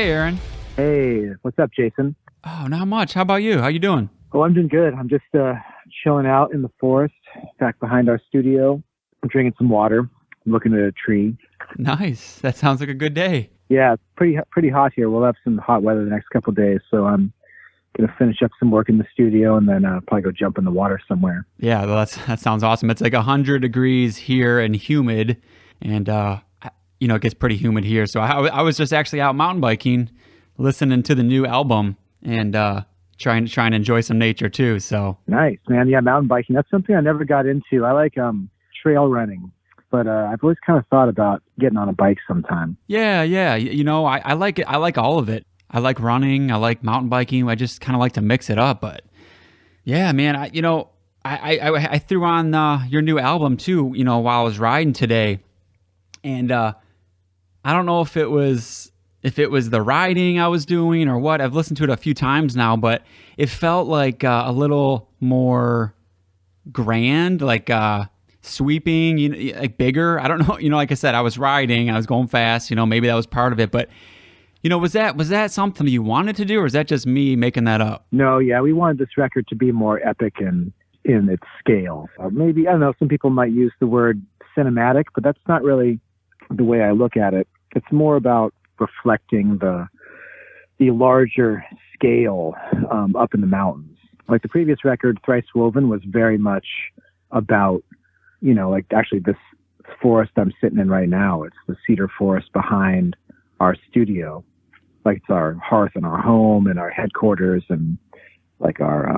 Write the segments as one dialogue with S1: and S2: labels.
S1: Hey, Aaron.
S2: Hey, what's up, Jason?
S1: Oh, not much. How about you? How you doing?
S2: Oh, I'm doing good. I'm just chilling out in the forest back behind our studio. I'm drinking some water, looking at a tree.
S1: Nice. That sounds like a good day.
S2: Yeah, it's pretty hot here. We'll have some hot weather the next couple of days, so I'm gonna finish up some work in the studio and then probably go jump in the water somewhere.
S1: Yeah, well, that sounds awesome. It's like 100 degrees here and humid, and it gets pretty humid here. So I was just actually out mountain biking, listening to the new album, and trying to enjoy some nature too. So
S2: Nice, man. Yeah, mountain biking. That's something I never got into. I like trail running, but I've always kind of thought about getting on a bike sometime.
S1: yeah. I like it. I like all of it. I like running. I like mountain biking. I just kind of like to mix it up. But yeah, man, I threw on your new album too. While I was riding today, and I don't know if it was the riding I was doing or what. I've listened to it a few times now, but it felt like a little more grand, like sweeping, like bigger. I don't know. Like I said, I was riding, I was going fast. Maybe that was part of it, but was that something you wanted to do, or is that just me making that up?
S2: No, yeah, we wanted this record to be more epic in its scale. Maybe, I don't know, some people might use the word cinematic, but that's not really the way I look at it. It's more about reflecting the larger scale up in the mountains. Like the previous record, Thrice Woven, was very much about, like actually this forest I'm sitting in right now. It's the cedar forest behind our studio. Like it's our hearth and our home and our headquarters and like our,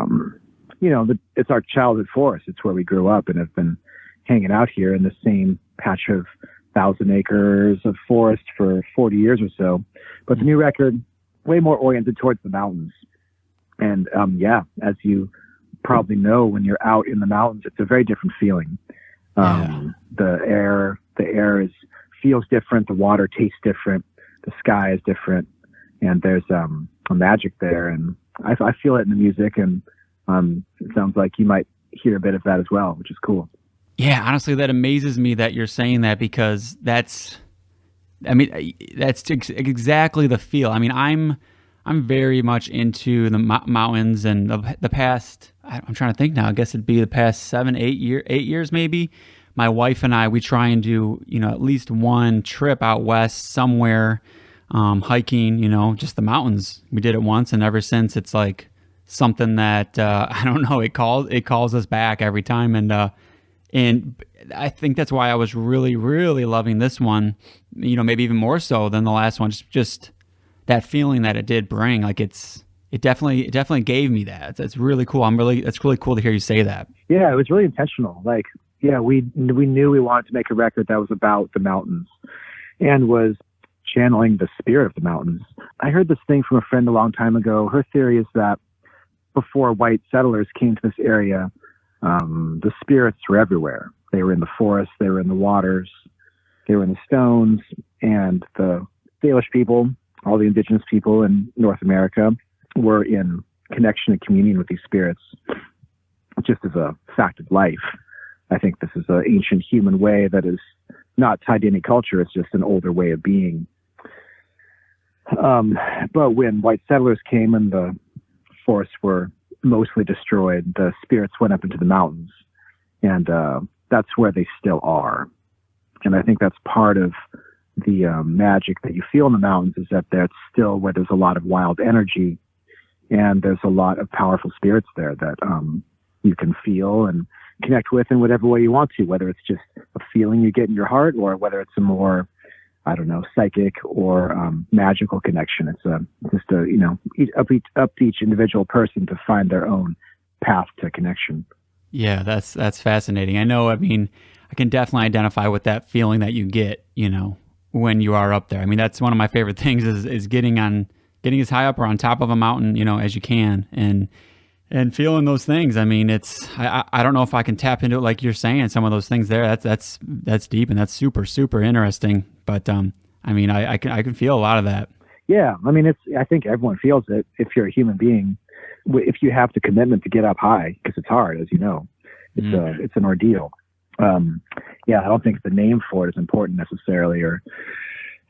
S2: it's our childhood forest. It's where we grew up and have been hanging out here in the same patch of 1,000 acres of forest for 40 years or so. But the new record, way more oriented towards the mountains. And as you probably know, when you're out in the mountains, it's a very different feeling. The air feels different. The water tastes different. The sky is different. And there's a magic there. And I feel it in the music. And it sounds like you might hear a bit of that as well, which is cool.
S1: Yeah, honestly, that amazes me that you're saying that, because that's exactly the feel. I mean, I'm very much into the mountains, and the past, I'm trying to think now, I guess it'd be the past 8 years maybe. My wife and I, we try and do, at least one trip out west somewhere, hiking, just the mountains. We did it once, and ever since it's like something that, I don't know, it calls us back every time. And I think that's why I was really, really loving this one, maybe even more so than the last one. Just that feeling that it did bring, like it definitely gave me that. That's really cool. That's really cool to hear you say that.
S2: Yeah, it was really intentional. Like, yeah, we knew we wanted to make a record that was about the mountains and was channeling the spirit of the mountains. I heard this thing from a friend a long time ago. Her theory is that before white settlers came to this area, the spirits were everywhere. They were in the forest, they were in the waters, they were in the stones, and the Salish people, all the indigenous people in North America, were in connection and communion with these spirits, just as a fact of life. I think this is an ancient human way that is not tied to any culture. It's just an older way of being. But when white settlers came and the forests were mostly destroyed, the spirits went up into the mountains, and that's where they still are. And I think that's part of the magic that you feel in the mountains, is that that's still where there's a lot of wild energy, and there's a lot of powerful spirits there that you can feel and connect with in whatever way you want to, whether it's just a feeling you get in your heart or whether it's a more, I don't know, psychic or magical connection. It's up to each individual person to find their own path to connection.
S1: Yeah, that's fascinating. I know. I mean, I can definitely identify with that feeling that you get, when you are up there. I mean, that's one of my favorite things is getting as high up or on top of a mountain, as you can, and feeling those things. I mean, I don't know if I can tap into it like you're saying, some of those things there. That's deep, and that's super, super interesting. But I mean, I can feel a lot of that.
S2: Yeah, I mean, I think everyone feels it if you're a human being. If you have the commitment to get up high, because it's hard, as you know, it's an ordeal. I don't think the name for it is important necessarily, or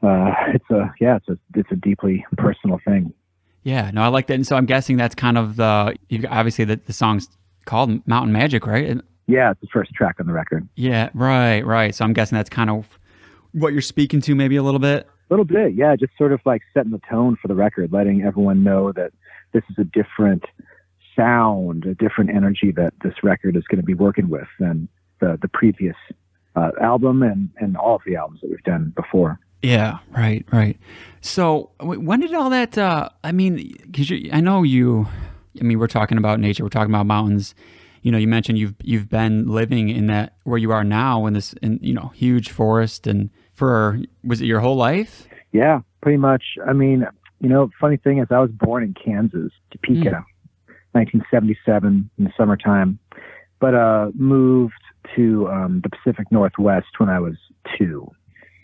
S2: It's a deeply personal thing.
S1: Yeah, no, I like that. And so I'm guessing that's kind of obviously the song's called Mountain Magic, right?
S2: Yeah, it's the first track on the record.
S1: Yeah, right, right. So I'm guessing that's kind of what you're speaking to maybe a little bit.
S2: A little bit, yeah, just sort of like setting the tone for the record, letting everyone know that this is a different sound, a different energy that this record is going to be working with than the previous album and all of the albums that we've done before.
S1: Yeah, right, right. So when did all that, I mean, because I know you, I mean, we're talking about nature, we're talking about mountains. You know, you mentioned you've been living in that where you are now in this, huge forest, and was it your whole life?
S2: Yeah, pretty much. I mean, funny thing is I was born in Kansas, Topeka, 1977 in the summertime, but moved to the Pacific Northwest when I was 2.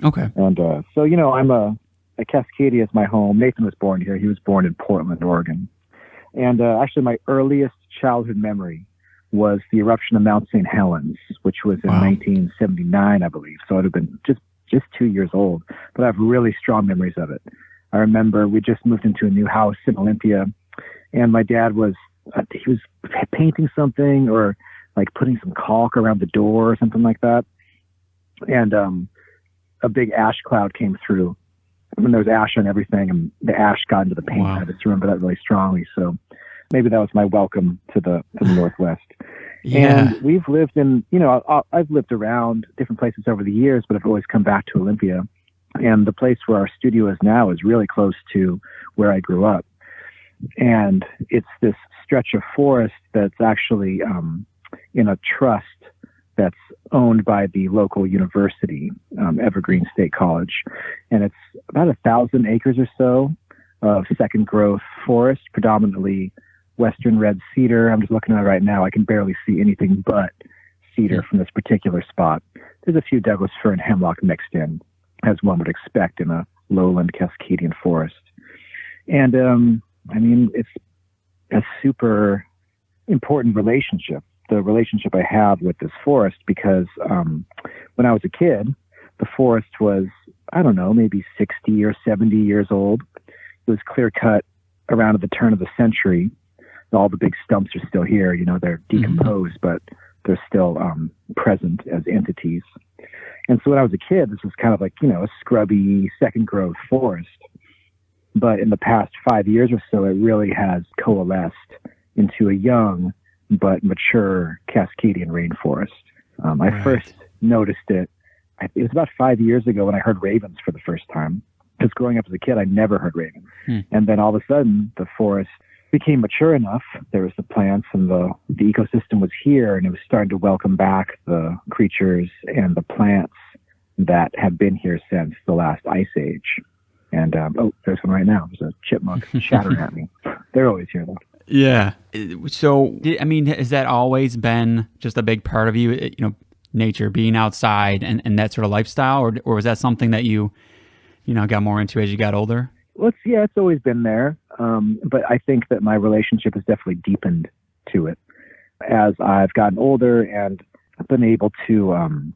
S1: Okay.
S2: And so, I'm a Cascadia is my home. Nathan was born here. He was born in Portland, Oregon. And actually, my earliest childhood memory was the eruption of Mount St. Helens, which was in 1979, I believe. So I'd have been just 2 years old, but I have really strong memories of it. I remember we just moved into a new house in Olympia, and my dad was painting something or like putting some caulk around the door or something like that. And a big ash cloud came through. I mean, there was ash on everything, and the ash got into the paint. Wow. I just remember that really strongly. So maybe that was my welcome to the Northwest. Yeah. And we've lived in, I've lived around different places over the years, but I've always come back to Olympia. And the place where our studio is now is really close to where I grew up. And it's this stretch of forest that's actually in a trust that's owned by the local university, Evergreen State College. And it's about 1,000 acres or so of second growth forest, predominantly Western red cedar. I'm just looking at it right now. I can barely see anything but cedar from this particular spot. There's a few Douglas fir and hemlock mixed in, as one would expect in a lowland Cascadian forest. And, it's a super important relationship, the relationship I have with this forest, because when I was a kid, the forest was, I don't know, maybe 60 or 70 years old. It was clear cut around at the turn of the century. All the big stumps are still here. They're decomposed, but they're still present as entities. And so when I was a kid, this was kind of like, a scrubby second growth forest. But in the past 5 years or so, it really has coalesced into a young but mature Cascadian rainforest. I first noticed it was about 5 years ago when I heard ravens for the first time. Because growing up as a kid, I never heard ravens. And then all of a sudden, the forest became mature enough. There was the plants and the ecosystem was here, and it was starting to welcome back the creatures and the plants that have been here since the last ice age. And there's one right now. There's a chipmunk shattering at me. They're always here, though.
S1: Yeah. So, I mean, has that always been just a big part of you? Nature, being outside, and that sort of lifestyle, or was that something that you got more into as you got older?
S2: Well, it's always been there. But I think that my relationship has definitely deepened to it as I've gotten older and been able to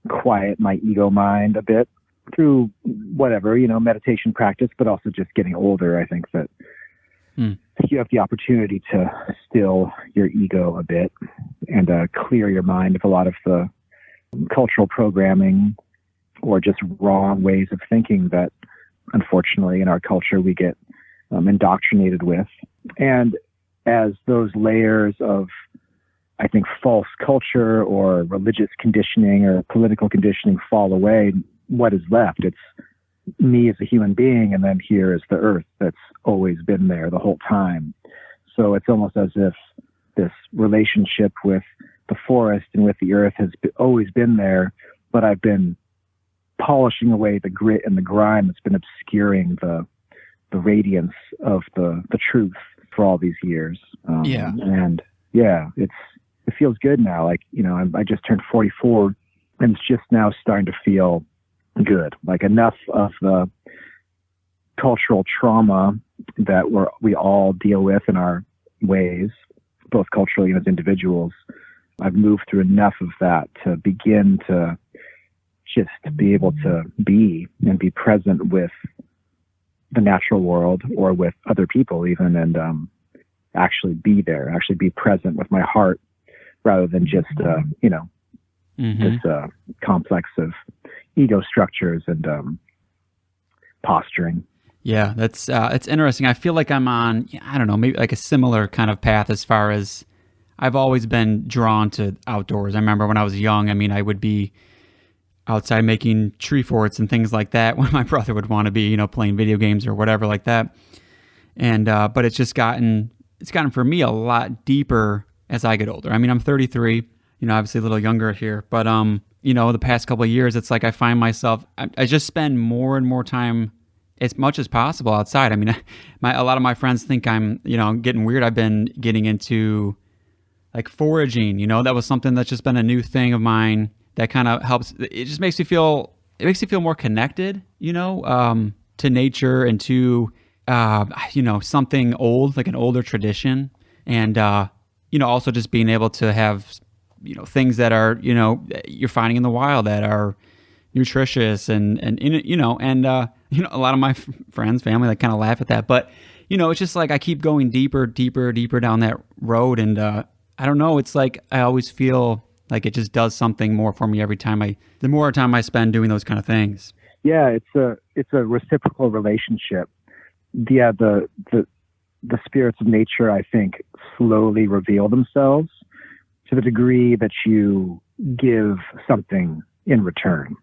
S2: quiet my ego mind a bit through whatever, meditation practice, but also just getting older. I think that you have the opportunity to still your ego a bit and clear your mind of a lot of the cultural programming or just wrong ways of thinking that, unfortunately, in our culture we get indoctrinated with. And as those layers of, I think, false culture or religious conditioning or political conditioning fall away, what is left? It's me as a human being, and then here is the earth that's always been there the whole time. So it's almost as if this relationship with the forest and with the earth has always been there, but I've been polishing away the grit and the grime that's been obscuring the radiance of the truth for all these years. And it feels good now. Like, I just turned 44 and it's just now starting to feel good. Like, enough of the cultural trauma that we all deal with in our ways, both culturally and as individuals. I've moved through enough of that to begin to just be able to be and be present with the natural world or with other people even, and actually be there, actually be present with my heart rather than just, this complex of ego structures and posturing.
S1: Yeah, that's it's interesting. I feel like I'm on, I don't know, maybe like a similar kind of path as far as I've always been drawn to outdoors. I remember when I was young, I mean, I would be outside making tree forts and things like that when my brother would want to be, playing video games or whatever like that. And but it's gotten for me a lot deeper as I get older. I mean, I'm 33, obviously a little younger here, but the past couple of years, it's like I find myself, I just spend more and more time as much as possible outside. I mean, a lot of my friends think I'm, getting weird. I've been getting into like foraging, that was something that's just been a new thing of mine that kind of helps. It just makes me feel, more connected, to nature and to, something old, like an older tradition. And, also just being able to have, things that are, you're finding in the wild that are nutritious and a lot of my friends, family, like kind of laugh at that, but it's just like I keep going deeper down that road, and I don't know, it's like I always feel like it just does something more for me every time the more time I spend doing those kind of things.
S2: Yeah, it's a reciprocal relationship. Yeah, the spirits of nature, I think, slowly reveal themselves to the degree that you give something in return,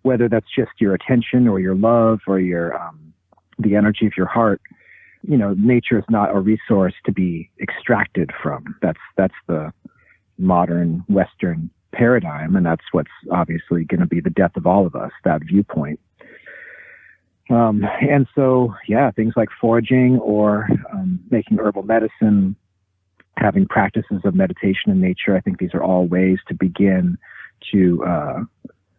S2: whether that's just your attention or your love or your the energy of your heart. Nature is not a resource to be extracted from. That's the modern Western paradigm, and that's what's obviously going to be the death of all of us, that viewpoint. And so, yeah, things like foraging or making herbal medicine, having practices of meditation in nature, I think these are all ways to begin to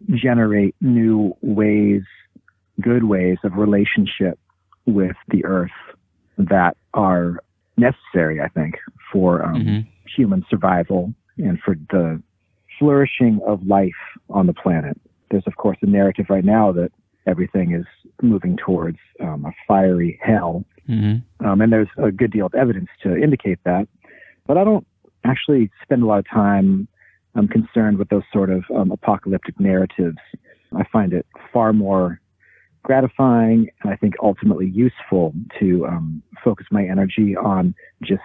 S2: generate new ways, good ways of relationship with the earth that are necessary, I think, for human survival and for the flourishing of life on the planet. There's, of course, a narrative right now that everything is moving towards a fiery hell. And there's a good deal of evidence to indicate that. But I don't actually spend a lot of time concerned with those sort of apocalyptic narratives. I find it far more gratifying and I think ultimately useful to focus my energy on just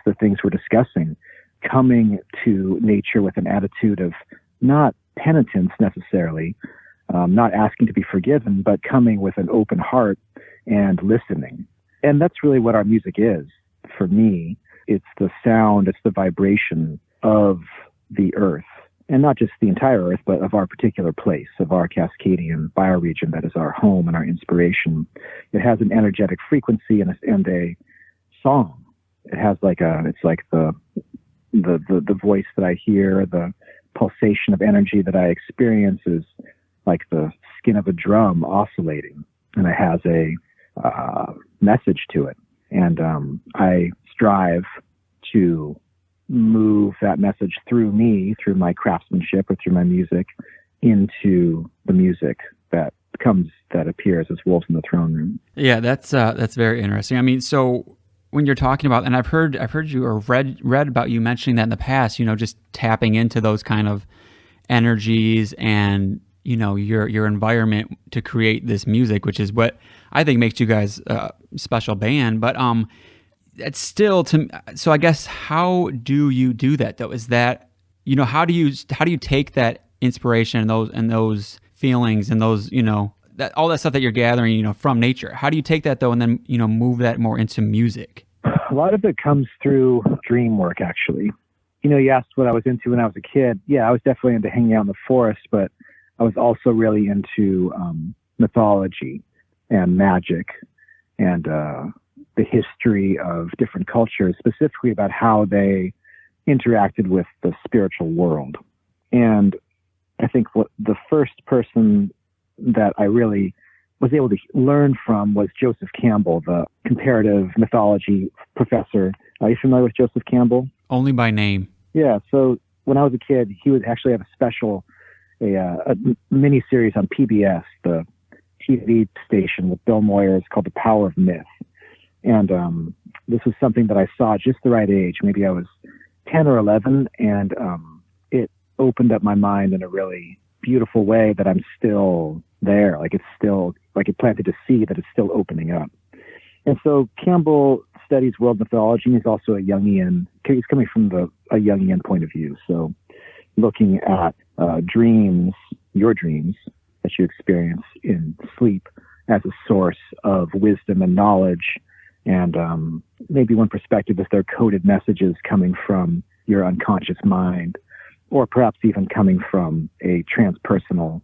S2: the things we're discussing, coming to nature with an attitude of not penitence necessarily, not asking to be forgiven, but coming with an open heart and listening. And that's really what our music is. For me, it's the sound, it's the vibration of the earth, and not just the entire earth, but of our particular place, of our Cascadian bioregion that is our home and our inspiration. It has an energetic frequency and a song. It has it's like the voice that I hear, the pulsation of energy that I experience is like the skin of a drum oscillating, and it has a message to it. And I strive to move that message through me, through my craftsmanship or through my music, into the music that appears as Wolves in the Throne Room.
S1: Yeah, that's very interesting. I mean, so when you're talking about, and I've heard you or read about you mentioning that in the past, just tapping into those kind of energies and your environment to create this music, which is what I think makes you guys a special band. But it's still so I guess, how do you do that though? Is that, how do you take that inspiration and those feelings and those, that all that stuff that you're gathering, from nature? How do you take that though and then, move that more into music?
S2: A lot of it comes through dream work, actually. You asked what I was into when I was a kid. Yeah, I was definitely into hanging out in the forest, but I was also really into mythology and magic and the history of different cultures, specifically about how they interacted with the spiritual world. And I think the first person that I really was able to learn from was Joseph Campbell, the comparative mythology professor. Are you familiar with Joseph Campbell?
S1: Only by name.
S2: Yeah. So when I was a kid, he would actually have a special a mini series on PBS, the TV station with Bill Moyer. It's called The Power of Myth. And this was something that I saw at just the right age. Maybe I was 10 or 11, and it opened up my mind in a really beautiful way that I'm still there. Like it's still, like it planted a seed that is still opening up. And so Campbell studies world mythology. He's also a Jungian. He's coming from a Jungian point of view. So looking at dreams, your dreams that you experience in sleep as a source of wisdom and knowledge. And maybe one perspective is they're coded messages coming from your unconscious mind, or perhaps even coming from a transpersonal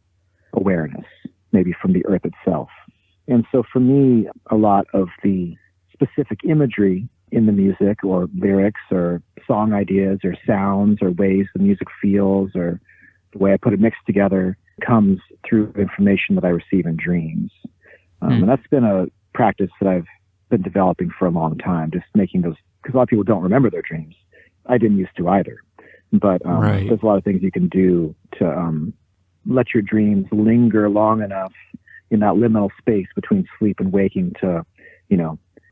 S2: awareness, maybe from the earth itself. And so for me, a lot of the specific imagery in the music or lyrics or song ideas or sounds or ways the music feels or the way I put it mixed together comes through information that I receive in dreams. And that's been a practice that I've been developing for a long time, just making those, because a lot of people don't remember their dreams. I didn't used to either. But there's a lot of things you can do to let your dreams linger long enough in that liminal space between sleep and waking to,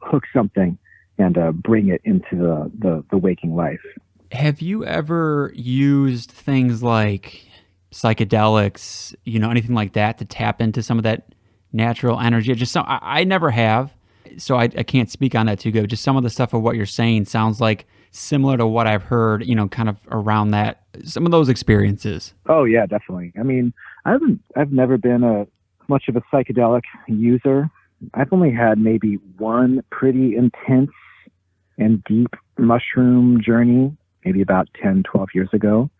S2: hook something and bring it into the waking life.
S1: Have you ever used things like psychedelics, anything like that to tap into some of that natural energy? I never have, so I can't speak on that too good. Just some of the stuff of what you're saying sounds like similar to what I've heard, kind of around that, some of those experiences.
S2: Oh yeah, definitely. I mean, I've never been much of a psychedelic user. I've only had maybe one pretty intense and deep mushroom journey, maybe about 10, 12 years ago.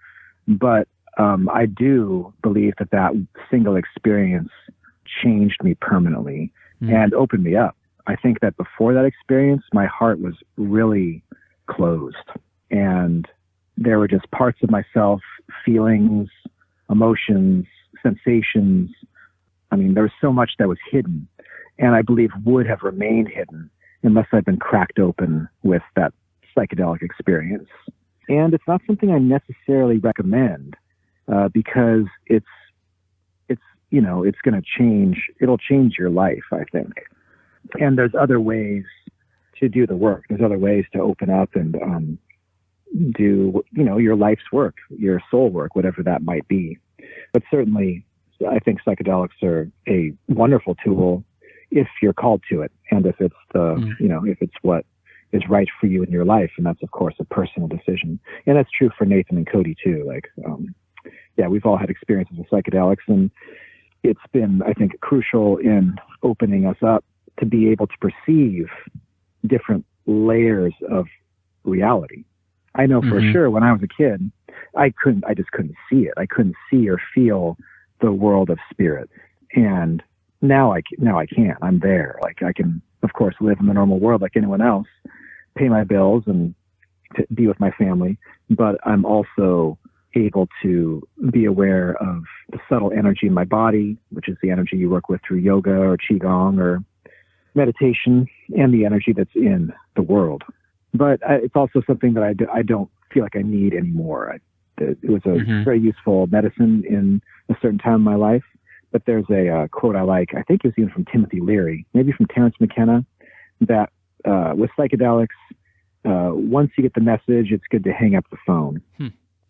S2: But I do believe that single experience changed me permanently and opened me up. I think that before that experience, my heart was really closed, and there were just parts of myself, feelings, emotions, sensations. I mean, there was so much that was hidden, and I believe would have remained hidden unless I'd been cracked open with that psychedelic experience. And it's not something I necessarily recommend because it's going to change. It'll change your life, I think. And there's other ways to do the work. There's other ways to open up and do, your life's work, your soul work, whatever that might be. But certainly, I think psychedelics are a wonderful tool if you're called to it, and if it's if it's what is right for you in your life, and that's of course a personal decision. And that's true for Nathan and Cody too. Like, we've all had experiences with psychedelics, and it's been, I think, crucial in opening us up to be able to perceive different layers of reality. I know for sure when I was a kid, I just couldn't see it. I couldn't see or feel the world of spirit. And now I can. I'm there. Like, I can, of course, live in the normal world like anyone else, pay my bills and to be with my family, but I'm also able to be aware of the subtle energy in my body, which is the energy you work with through yoga or qigong or meditation, and the energy that's in the world. But it's also something that I don't feel like I need anymore. It was a very useful medicine in a certain time in my life. But there's a quote I like, I think it was even from Timothy Leary, maybe from Terence McKenna, that with psychedelics, once you get the message, it's good to hang up the phone.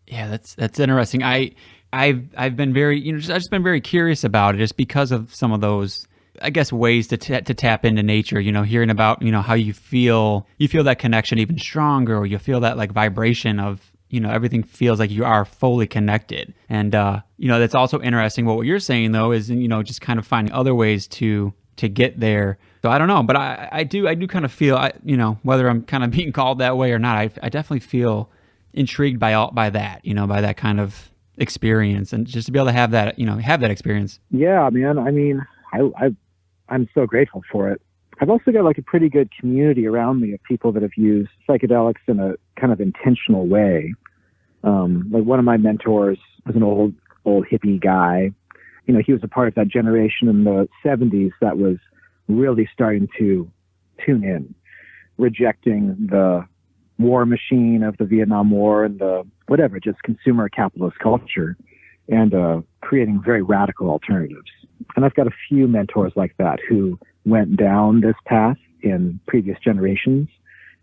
S1: Yeah, that's interesting. I've been very, I've just been very curious about it, just because of some of those, I guess, ways to tap into nature. Hearing about how you feel that connection even stronger, or you feel that like vibration of everything feels like you are fully connected. And that's also interesting. What you're saying though is just kind of finding other ways to get there. So I don't know, but I do kind of feel whether I'm kind of being called that way or not, I definitely feel intrigued by that, by that kind of experience, and just to be able to have that, have that experience.
S2: Yeah, man. I mean, I'm so grateful for it. I've also got like a pretty good community around me of people that have used psychedelics in a kind of intentional way. Like one of my mentors was an old hippie guy. He was a part of that generation in the 70s that was really starting to tune in, rejecting the war machine of the Vietnam War and the whatever, just consumer capitalist culture, and creating very radical alternatives. And I've got a few mentors like that who went down this path in previous generations.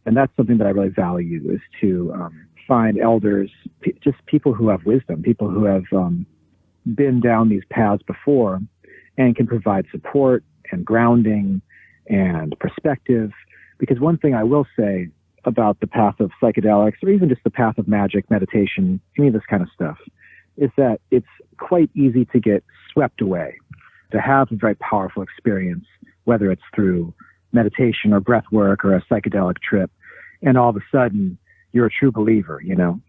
S2: And that's something that I really value, is to find elders, just people who have wisdom, people who have been down these paths before and can provide support and grounding and perspective. Because one thing I will say about the path of psychedelics, or even just the path of magic, meditation, any of this kind of stuff, is that it's quite easy to get swept away, to have a very powerful experience, whether it's through meditation or breath work or a psychedelic trip, and all of a sudden you're a true believer, you know,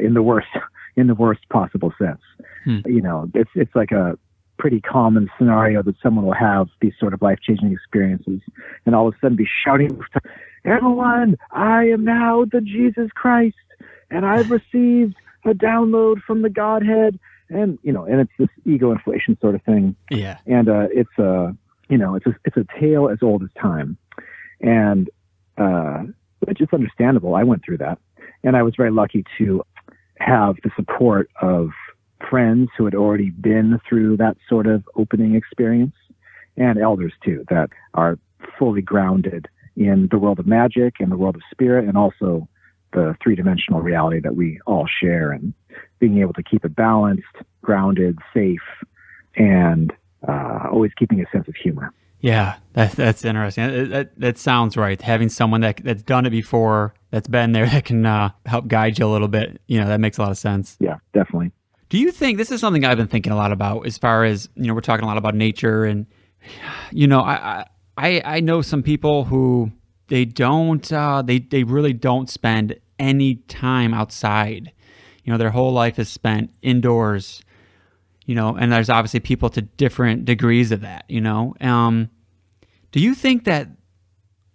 S2: in the worst possible sense. You know, it's like a pretty common scenario that someone will have these sort of life-changing experiences and all of a sudden be shouting, "Everyone, I am now the Jesus Christ, and I've received a download from the Godhead." And, you know, and it's this ego inflation sort of thing.
S1: Yeah.
S2: And it's a tale as old as time. And it's just understandable. I went through that. And I was very lucky to have the support of friends who had already been through that sort of opening experience, and elders too, that are fully grounded in the world of magic and the world of spirit, and also the three-dimensional reality that we all share, and being able to keep it balanced, grounded, safe, and always keeping a sense of humor.
S1: Yeah, that's interesting. That sounds right. Having someone that's done it before, that's been there, that can help guide you a little bit, you know, that makes a lot of sense.
S2: Yeah, definitely.
S1: Do you think, this is something I've been thinking a lot about, as far as, you know, we're talking a lot about nature, and, you know, I know some people who they really don't spend any time outside. You know, their whole life is spent indoors, you know, and there's obviously people to different degrees of that, you know. Do you think that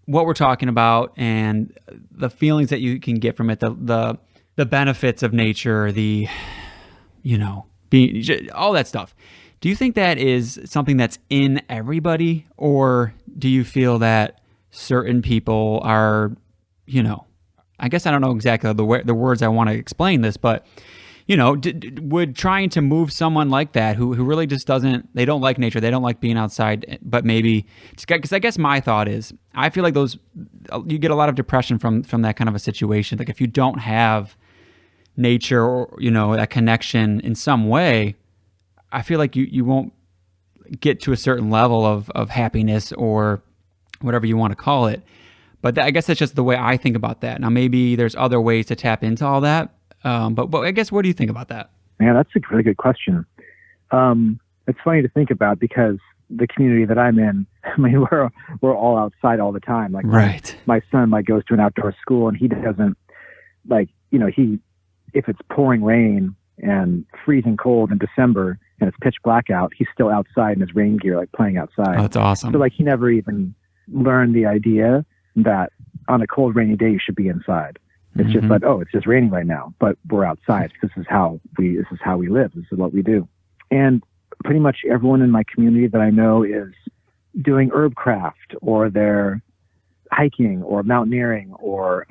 S1: what we're talking about and the feelings that you can get from it, the benefits of nature, the, you know, being, all that stuff, do you think that is something that's in everybody, or do you feel that certain people are, you know, I guess I don't know exactly the words I want to explain this, but, you know, would trying to move someone like that who really just they don't like nature, they don't like being outside, but maybe, because I guess my thought is, I feel like you get a lot of depression from that kind of a situation. Like if you don't have nature, or, you know, that connection in some way, I feel like you won't get to a certain level of happiness, or whatever you want to call it. But I guess that's just the way I think about that. Now, maybe there's other ways to tap into all that. But I guess, what do you think about that?
S2: Man, that's a really good question. It's funny to think about, because the community that I'm in, I mean, we're all outside all the time. Like
S1: right.
S2: My son goes to an outdoor school, and he doesn't, like, you know, if it's pouring rain and freezing cold in December and it's pitch black out, he's still outside in his rain gear, like playing outside.
S1: Oh, that's awesome.
S2: So like he never even learned the idea that on a cold, rainy day you should be inside. It's just like, oh, it's just raining right now, but we're outside. This is how we live. This is what we do. And pretty much everyone in my community that I know is doing herb craft, or they're hiking or mountaineering, or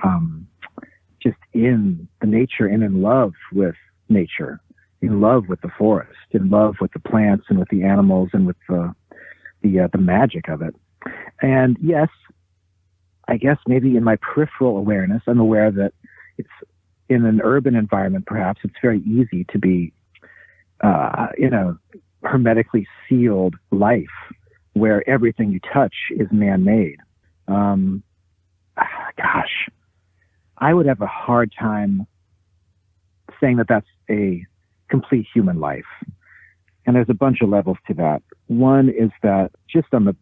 S2: just in the nature and in love with nature, in love with the forest, in love with the plants and with the animals and with the magic of it. And yes, I guess maybe in my peripheral awareness, I'm aware that it's in an urban environment, perhaps it's very easy to be in a hermetically sealed life where everything you touch is man-made. Gosh, I would have a hard time saying that that's a complete human life. And there's a bunch of levels to that. One is that just on the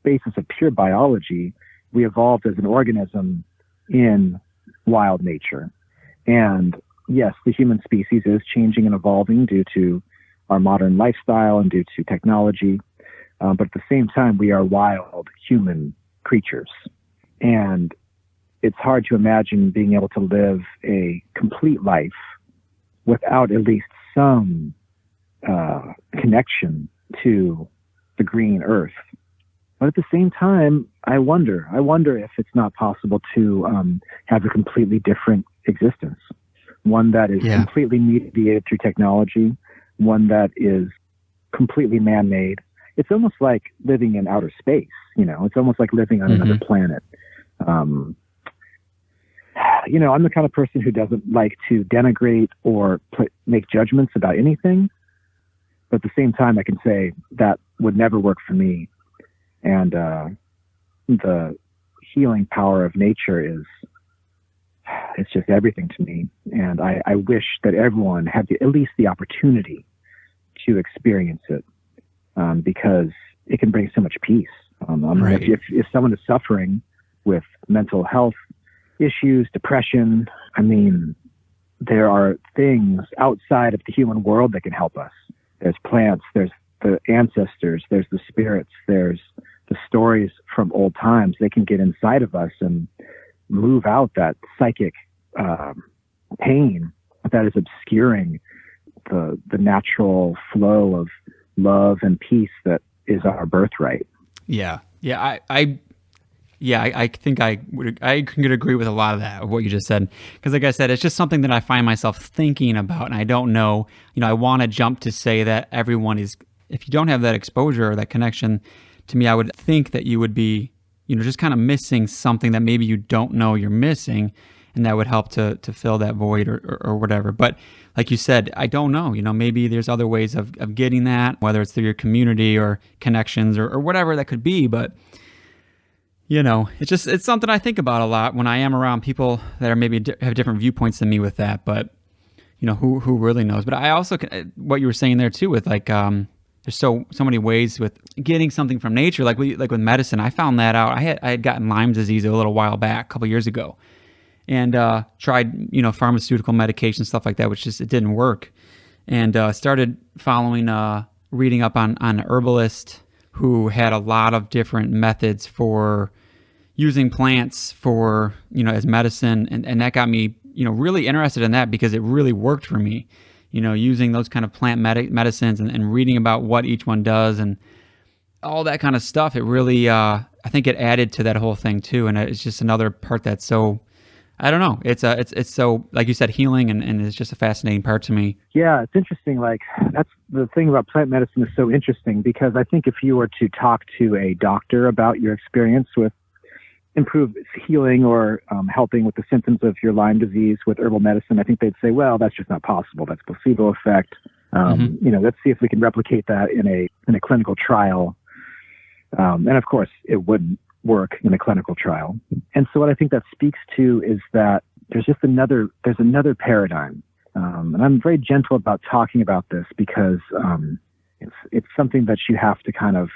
S2: basis of pure biology, we evolved as an organism in wild nature. And yes, the human species is changing and evolving due to our modern lifestyle and due to technology. But at the same time, we are wild human creatures. And it's hard to imagine being able to live a complete life without at least some connection to the green earth. But at the same time, I wonder if it's not possible to have a completely different existence, one that is completely mediated through technology, one that is completely man-made. It's almost like living in outer space, it's almost like living on another planet. I'm the kind of person who doesn't like to denigrate or make judgments about anything. But at the same time, I can say that would never work for me. And the healing power of nature it's just everything to me. And I wish that everyone had at least the opportunity to experience it, because it can bring so much peace.
S1: Right.
S2: If someone is suffering with mental health issues, depression, there are things outside of the human world that can help us. There's plants, there's the ancestors, there's the spirits, there's the stories from old times. They can get inside of us and move out that psychic pain that is obscuring the natural flow of love and peace that is our birthright.
S1: Yeah. I think I could agree with a lot of that, of what you just said. Because like I said, it's just something that I find myself thinking about, and I don't know, I want to jump to say that everyone is, if you don't have that exposure or that connection, to me, I would think that you would be, just kind of missing something that maybe you don't know you're missing, and that would help to fill that void or whatever. But like you said, I don't know, maybe there's other ways of getting that, whether it's through your community or connections or whatever that could be. But it's something I think about a lot when I am around people that are maybe have different viewpoints than me with that. But who really knows? But I also, what you were saying there too, with like there's so many ways with getting something from nature, like with medicine. I found that out. I had gotten Lyme disease a little while back, a couple years ago, and tried pharmaceutical medication, stuff like that, which it didn't work, and started reading up on an herbalist who had a lot of different methods for using plants for, as medicine. And that got me, really interested in that, because it really worked for me, using those kind of plant medicines and reading about what each one does and all that kind of stuff. It really, I think it added to that whole thing too. And it's just another part that's so, I don't know. It's so, like you said, healing, and it's just a fascinating part to me.
S2: Yeah, it's interesting. Like, that's the thing about plant medicine is so interesting, because I think if you were to talk to a doctor about your experience with improved healing or helping with the symptoms of your Lyme disease with herbal medicine, I think they'd say, well, that's just not possible. That's placebo effect. Let's see if we can replicate that in a clinical trial. And of course, it wouldn't work in a clinical trial. And so what I think that speaks to is that there's another paradigm. And I'm very gentle about talking about this, because it's something that you have to kind of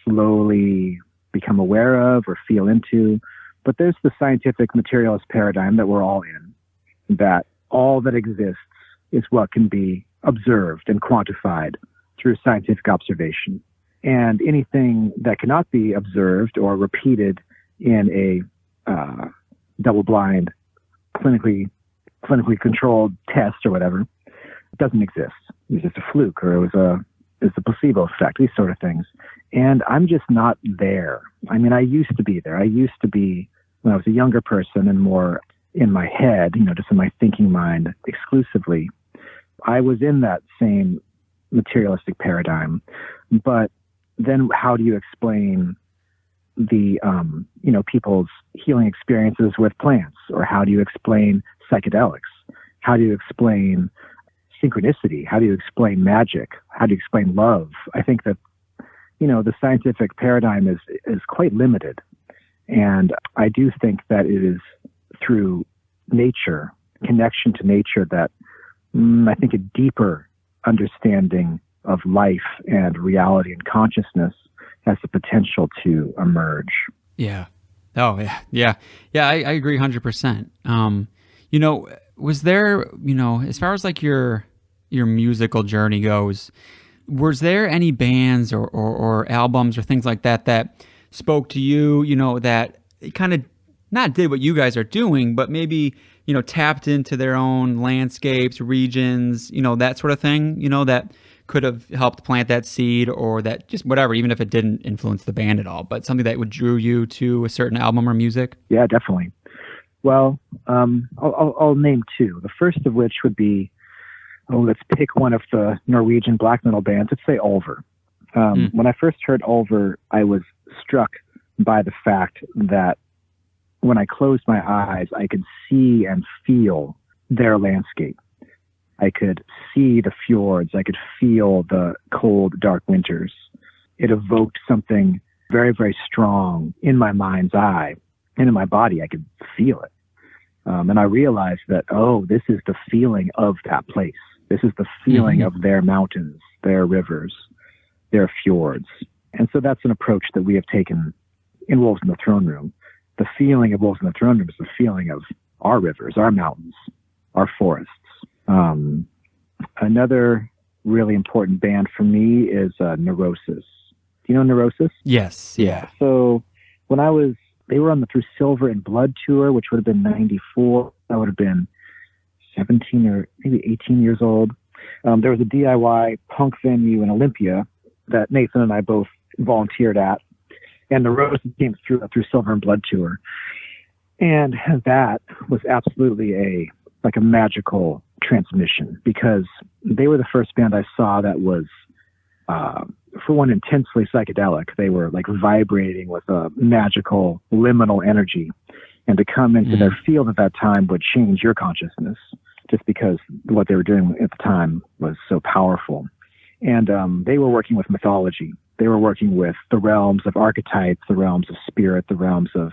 S2: slowly become aware of or feel into. But there's the scientific materialist paradigm that we're all in, that all that exists is what can be observed and quantified through scientific observation. And anything that cannot be observed or repeated in a double-blind, clinically controlled test or whatever, doesn't exist. It was just a fluke, or it's a placebo effect, these sort of things. And I'm just not there. I used to be there. I used to be, when I was a younger person and more in my head, just in my thinking mind exclusively, I was in that same materialistic paradigm. But then how do you explain the, people's healing experiences with plants? Or how do you explain psychedelics? How do you explain synchronicity? How do you explain magic? How do you explain love? I think that, the scientific paradigm is quite limited. And I do think that it is through nature, connection to nature, that I think a deeper understanding of life and reality and consciousness has the potential to emerge.
S1: Yeah. Oh, yeah. Yeah. Yeah, I agree 100%. Was there, as far as like your musical journey goes, was there any bands or albums or things like that spoke to you, that kind of not did what you guys are doing, but maybe, tapped into their own landscapes, regions, that sort of thing, that could have helped plant that seed, or that just whatever, even if it didn't influence the band at all, but something that would drew you to a certain album or music?
S2: Yeah, definitely. Well, I'll name two. The first of which would be let's pick one of the Norwegian black metal bands. Let's say Ulver. When I first heard Ulver, I was struck by the fact that when I closed my eyes, I could see and feel their landscape. I could see the fjords. I could feel the cold, dark winters. It evoked something very, very strong in my mind's eye and in my body. I could feel it. And I realized that, this is the feeling of that place. This is the feeling of their mountains, their rivers, their fjords. And so that's an approach that we have taken in Wolves in the Throne Room. The feeling of Wolves in the Throne Room is the feeling of our rivers, our mountains, our forests. Another really important band for me is Neurosis. Do you know Neurosis?
S1: Yes. Yeah.
S2: So they were on the Through Silver and Blood tour, which would have been 94. I would have been 17 or maybe 18 years old. There was a DIY punk venue in Olympia that Nathan and I both volunteered at. And Neurosis came through Silver and Blood tour. And that was absolutely a magical transmission, because they were the first band I saw that was, for one, intensely psychedelic. They were like vibrating with a magical liminal energy. And to come into their field at that time would change your consciousness, just because what they were doing at the time was so powerful. And they were working with mythology. They were working with the realms of archetypes, the realms of spirit, the realms of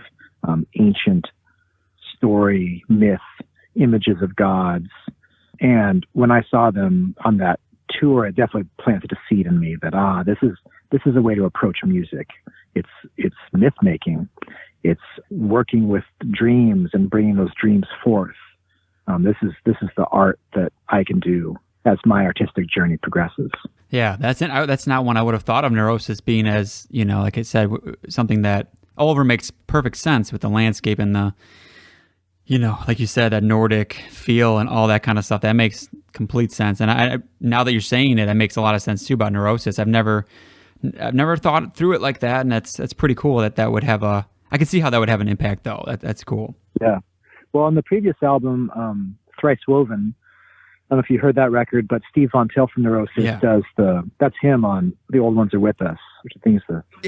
S2: ancient story, myth, images of gods. And when I saw them on that tour, it definitely planted a seed in me that, this is a way to approach music. It's myth making. It's working with dreams and bringing those dreams forth. This is the art that I can do as my artistic journey progresses.
S1: Yeah, that's not one I would have thought of Neurosis being as, like I said, something that Ulver makes perfect sense with the landscape and the, like you said, that Nordic feel and all that kind of stuff. That makes complete sense. And I now that you're saying it, makes a lot of sense too about Neurosis. I've never thought through it like that, and that's pretty cool that would have I can see how that would have an impact though. That's cool.
S2: Yeah. Well, on the previous album, Thrice Woven, I don't know if you heard that record, but Steve Von Till from Neurosis does that's him on The Old Ones Are With Us, which I think is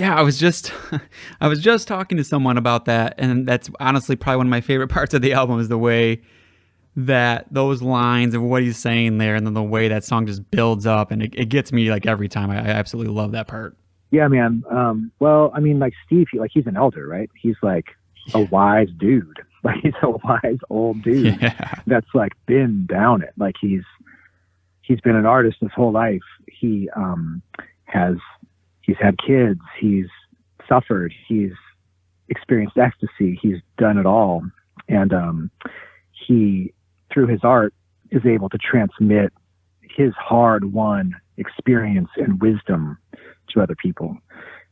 S1: I was just talking to someone about that, and that's honestly probably one of my favorite parts of the album is the way that those lines of what he's saying there, and then the way that song just builds up, and it gets me like every time. I absolutely love that part.
S2: Yeah, man. Well, I mean, like Steve, he's an elder, right? He's like a wise dude. Like he's a wise old dude that's like been down it. Like he's been an artist his whole life. He's had kids. He's suffered. He's experienced ecstasy. He's done it all. And he, through his art, is able to transmit his hard-won experience and wisdom to other people.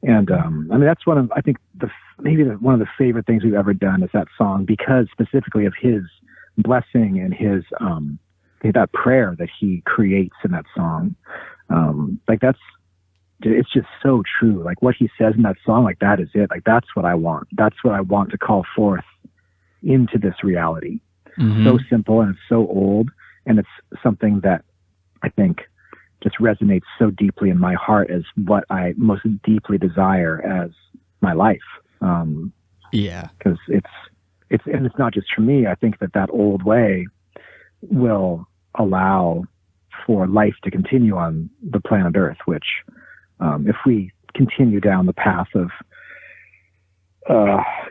S2: And I mean, that's one of the favorite things we've ever done is that song, because specifically of his blessing and his that prayer that he creates in that song. It's just so true. Like what he says in that song, like that is it. Like that's what I want. That's what I want to call forth into this reality. So simple, and it's so old, and it's something that I think just resonates so deeply in my heart as what I most deeply desire as my life. Because it's not just for me. I think that old way will allow for life to continue on the planet Earth, which, if we continue down the path of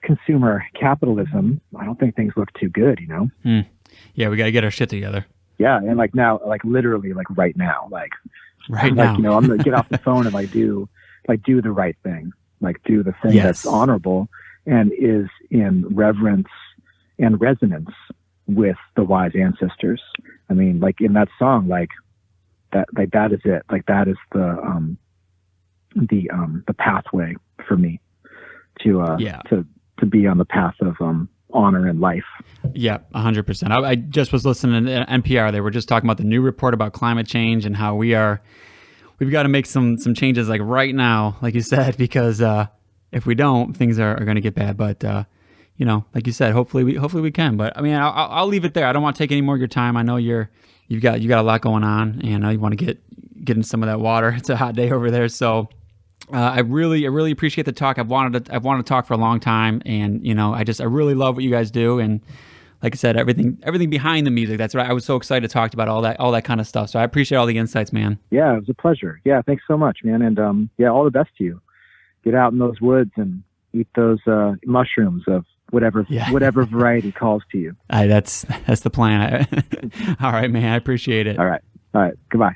S2: consumer capitalism, I don't think things look too good,
S1: Yeah, we got to get our shit together.
S2: Yeah, and like now, like literally, like right now, like
S1: right now,
S2: I'm gonna get off the phone and do the right thing, like do the thing that's honorable and is in reverence and resonance with the wise ancestors. I mean, like in that song, like that is it. Like that is the pathway for me to be on the path of honor and life.
S1: Yeah, 100%. I just was listening to NPR. They were just talking about the new report about climate change and how we've got to make some changes like right now, like you said, because if we don't, things are going to get bad. But like you said, hopefully we can. But I mean, I'll leave it there. I don't want to take any more of your time. I know you're you got a lot going on, and you want to get in some of that water. It's a hot day over there, so I really appreciate the talk. I've wanted to talk for a long time, and I really love what you guys do, and like I said, everything behind the music. That's what I was so excited to talk about, all that kind of stuff. So I appreciate all the insights, man.
S2: Yeah, it was a pleasure. Yeah, thanks so much, man. And all the best to you. Get out in those woods and eat those mushrooms of whatever variety calls to you.
S1: That's the plan. All right, man. I appreciate it.
S2: All right. Goodbye.